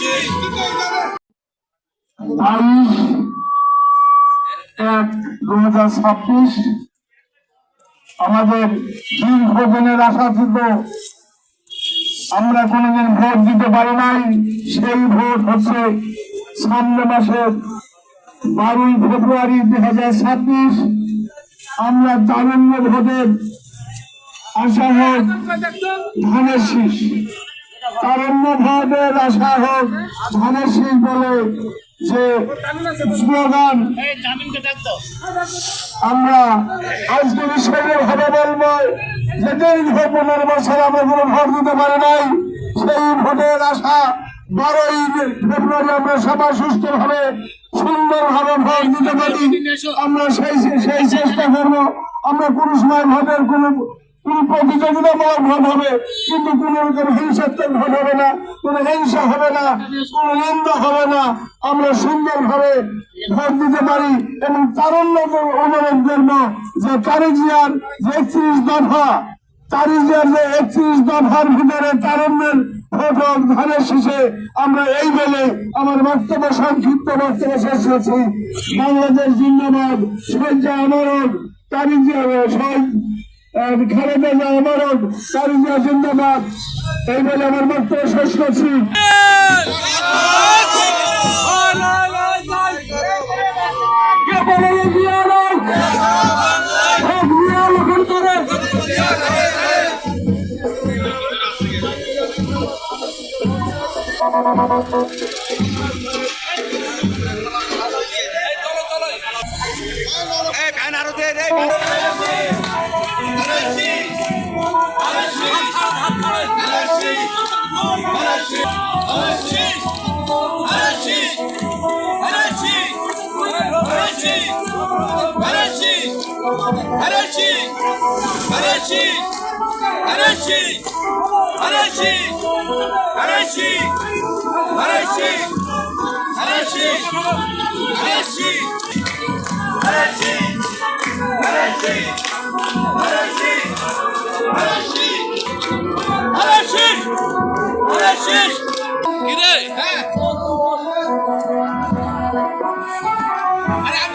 22/1/2026 আমাদের দীর্ঘদিনের আশা ছিল, আমরা কোনোদিন ভোট দিতে পারি নাই। সেই ভোট হচ্ছে সামনে মাসের 12 ফেব্রুয়ারি 2026। আমরা তারুণ্য ভোটের আশা হোক ধানের শীষ, তারুণ্য ভোটের আশা হোক ধানের শীষ বলে যে স্লোগান আমরা আজকে বিশেষভাবে বলবো যে দীর্ঘ 15 বছর আমরা কোনো ভোট দিতে পারি নাই। সেই ভোটের আশা 12 ফেব্রুয়ারি আমরা সবাই সুস্থভাবে সুন্দরভাবে ভোট দিতে পারি, আমরা সেই চেষ্টা করবো। আমরা কোনো সময় ভোটের কোনো প্রতিযোগিতামূলক ভোট হবে, কিন্তু কোন রকম হিংসাত্মক ভোট হবে না, কোন হিংসা হবে না, কোন নিন্দা হবে না। আমরা সুন্দরভাবে ভোট দিতে পারি এবং তারুণ্য অনুরোধ করবো যে তারেক জিয়ার যে 31 দফা, তারেক জিয়ার যে 31 দফার ভিতরে তারুণ্যের ভোট হোক ধানের শীষে। আমরা এই বলে আমার বক্তব্য সংক্ষিপ্ত বক্তব্য শেষ করছি। বাংলাদেশ জিন্দাবাদ, শহীদ আমরণ, তারেক জিয়া শহীদ খালেদা জিয়া আমরণ, তারেক জিয়া জিন্দাবাদ, এই বলে আমার বক্তব্য শেষ করছি। আরে